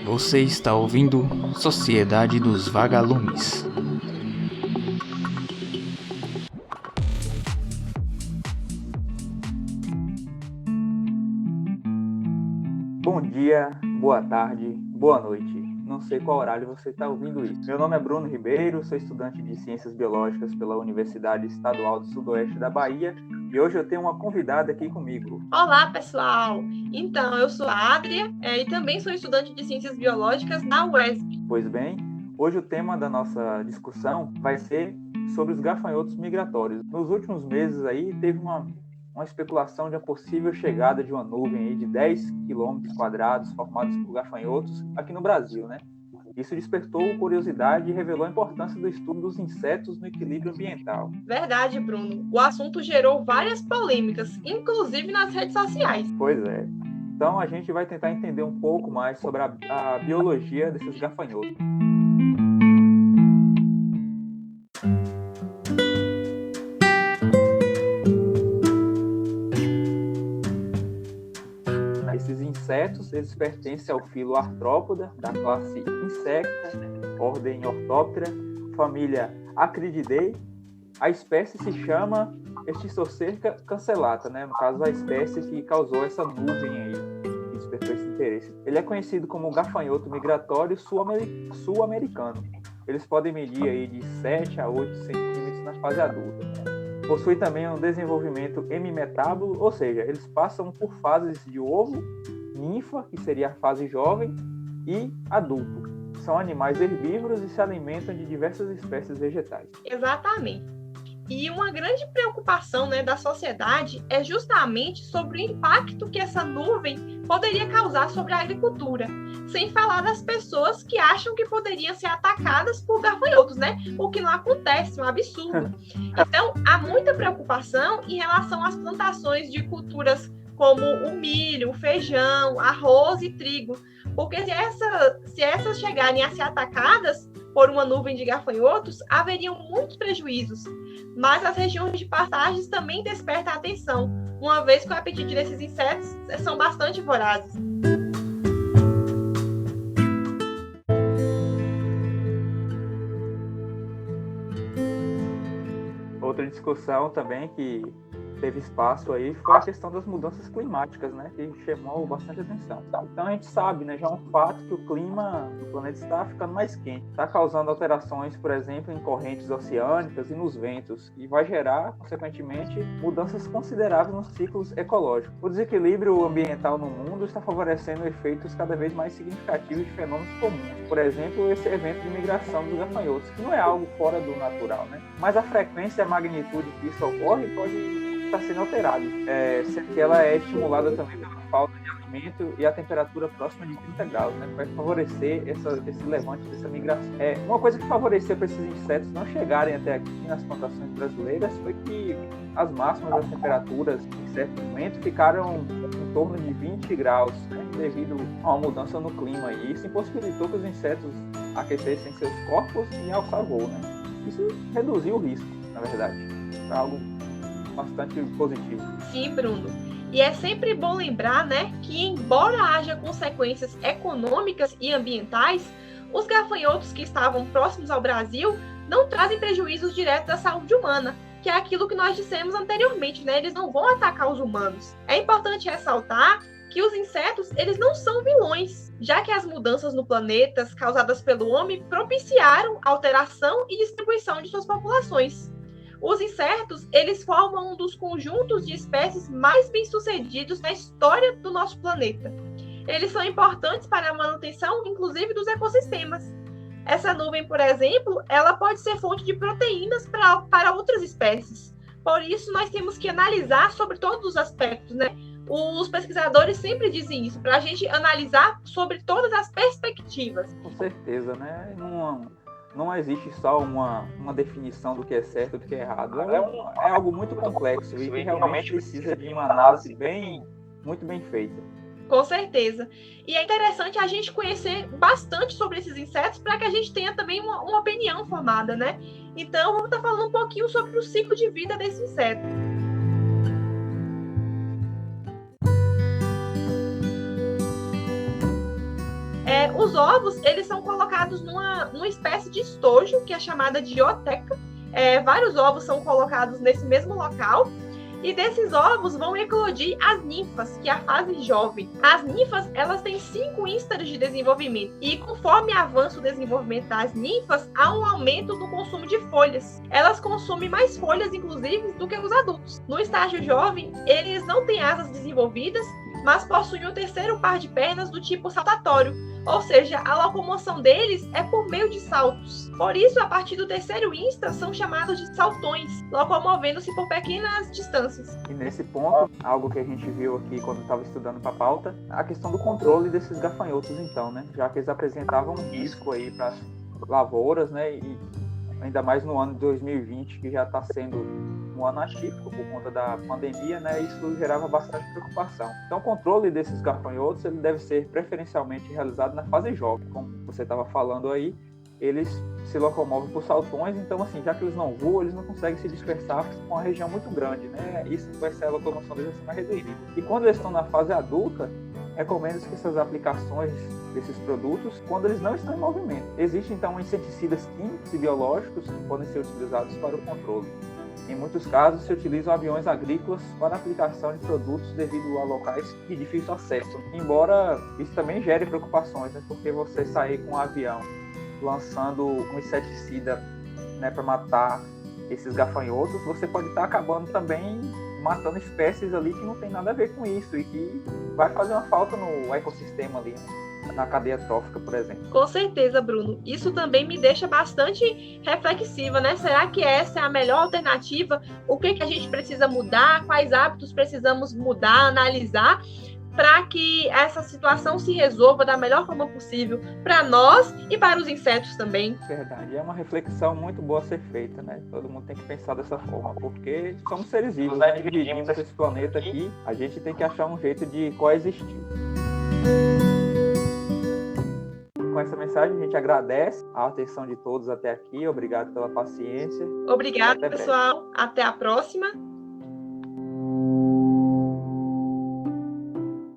Você está ouvindo Sociedade dos Vagalumes. Bom dia, boa tarde, boa noite. Não sei qual horário você está ouvindo isso. Meu nome é Bruno Ribeiro, sou estudante de Ciências Biológicas pela Universidade Estadual do Sudoeste da Bahia e hoje eu tenho uma convidada aqui comigo. Olá, pessoal! Então, eu sou a Adria e também sou estudante de Ciências Biológicas na UESB. Pois bem, hoje o tema da nossa discussão vai ser sobre os gafanhotos migratórios. Nos últimos meses aí teve uma especulação de uma possível chegada de uma nuvem aí de 10 quilômetros quadrados formados por gafanhotos aqui no Brasil, né? Isso despertou curiosidade e revelou a importância do estudo dos insetos no equilíbrio ambiental. Verdade, Bruno. O assunto gerou várias polêmicas, inclusive nas redes sociais. Pois é. Então a gente vai tentar entender um pouco mais sobre a biologia desses gafanhotos. Esses insetos, eles pertencem ao filo Arthrópoda, da classe Insecta, ordem Orthoptera, família Acrididae. A espécie se chama Estissocerca cancellata, né? No caso, a espécie que causou essa nuvem aí, que despertou esse interesse. Ele é conhecido como gafanhoto migratório sul-americano. Eles podem medir aí de 7 a 8 centímetros na fase adulta. Possui também um desenvolvimento hemimetábulo, ou seja, eles passam por fases de ovo, ninfa, que seria a fase jovem, e adulto. São animais herbívoros e se alimentam de diversas espécies vegetais. Exatamente. E uma grande preocupação, da sociedade é justamente sobre o impacto que essa nuvem poderia causar sobre a agricultura, sem falar das pessoas que acham que poderiam ser atacadas por gafanhotos, o que não acontece, é um absurdo. Então, há muita preocupação em relação às plantações de culturas como o milho, o feijão, arroz e trigo, porque se essas chegarem a ser atacadas por uma nuvem de gafanhotos, haveriam muitos prejuízos. Mas as regiões de pastagens também despertam a atenção, uma vez que o apetite desses insetos são bastante vorazes. Outra discussão também que teve espaço aí foi a questão das mudanças climáticas, né, que chamou bastante atenção. Então a gente sabe, já é um fato que o clima do planeta está ficando mais quente, está causando alterações, por exemplo, em correntes oceânicas e nos ventos, e vai gerar, consequentemente, mudanças consideráveis nos ciclos ecológicos. O desequilíbrio ambiental no mundo está favorecendo efeitos cada vez mais significativos de fenômenos comuns. Por exemplo, esse evento de migração dos gafanhotos, que não é algo fora do natural, mas a frequência e a magnitude que isso ocorre pode está sendo alterado, sendo que ela é estimulada também pela falta de alimento e a temperatura próxima de 30 graus, vai favorecer esse levante dessa migração. Uma coisa que favoreceu para esses insetos não chegarem até aqui nas plantações brasileiras foi que as máximas das temperaturas em certo momento ficaram em torno de 20 graus, devido a uma mudança no clima, e isso impossibilitou que os insetos aquecessem seus corpos e alçar voo. Isso reduziu o risco, na verdade. Foi algo bastante positivo. Sim, Bruno. E é sempre bom lembrar, que embora haja consequências econômicas e ambientais, os gafanhotos que estavam próximos ao Brasil não trazem prejuízos diretos à saúde humana, que é aquilo que nós dissemos anteriormente, Eles não vão atacar os humanos. É importante ressaltar que os insetos, eles não são vilões, já que as mudanças no planeta causadas pelo homem propiciaram a alteração e distribuição de suas populações. Os insetos, eles formam um dos conjuntos de espécies mais bem-sucedidos na história do nosso planeta. Eles são importantes para a manutenção, inclusive, dos ecossistemas. Essa nuvem, por exemplo, ela pode ser fonte de proteínas para outras espécies. Por isso, nós temos que analisar sobre todos os aspectos, Os pesquisadores sempre dizem isso, para a gente analisar sobre todas as perspectivas. Com certeza, Não existe só uma definição do que é certo e do que é errado. É algo muito complexo e que realmente precisa de uma análise muito bem feita. Com certeza. E é interessante a gente conhecer bastante sobre esses insetos para que a gente tenha também uma opinião formada, Então, vamos estar falando um pouquinho sobre o ciclo de vida desse inseto. Os ovos, eles são colocados numa espécie de estojo, que é chamada de oteca. Vários ovos são colocados nesse mesmo local. E desses ovos vão eclodir as ninfas, que é a fase jovem. As ninfas, elas têm 5 instares de desenvolvimento. E conforme avança o desenvolvimento das ninfas, há um aumento no consumo de folhas. Elas consomem mais folhas, inclusive, do que os adultos. No estágio jovem, eles não têm asas desenvolvidas, mas possuem o terceiro par de pernas do tipo saltatório. Ou seja, a locomoção deles é por meio de saltos. Por isso, a partir do terceiro insta, são chamados de saltões, locomovendo-se por pequenas distâncias. E nesse ponto, algo que a gente viu aqui quando estava estudando para a pauta, a questão do controle desses gafanhotos, então, né? Já que eles apresentavam um risco aí para as lavouras, né? E ainda mais no ano de 2020, que já está sendo um ano atípico por conta da pandemia, né? Isso gerava bastante preocupação. Então, o controle desses gafanhotos ele deve ser preferencialmente realizado na fase jovem. Como você estava falando aí, eles se locomovem por saltões, então, assim, já que eles não voam, eles não conseguem se dispersar com uma região muito grande, né? Isso vai ser a locomoção deles assim mais reduzida. E quando eles estão na fase adulta, recomendo-se que essas aplicações desses produtos quando eles não estão em movimento. Existem, então, inseticidas químicos e biológicos que podem ser utilizados para o controle. Em muitos casos, se utilizam aviões agrícolas para a aplicação de produtos devido a locais de difícil acesso. Embora isso também gere preocupações, né? Porque você sair com um avião lançando um inseticida, né, para matar esses gafanhotos, você pode estar acabando também matando espécies ali que não tem nada a ver com isso e que vai fazer uma falta no ecossistema ali, na cadeia trófica, por exemplo. Com certeza, Bruno. Isso também me deixa bastante reflexiva, né? Será que essa é a melhor alternativa? O que a gente precisa mudar? Quais hábitos precisamos mudar, analisar, para que essa situação se resolva da melhor forma possível para nós e para os insetos também? Verdade. É uma reflexão muito boa a ser feita, né? Todo mundo tem que pensar dessa forma, porque somos seres vivos, né? Dividimos esse planeta aqui, a gente tem que achar um jeito de coexistir. Com essa mensagem, a gente agradece a atenção de todos até aqui. Obrigado pela paciência. Obrigada, pessoal. Até a próxima.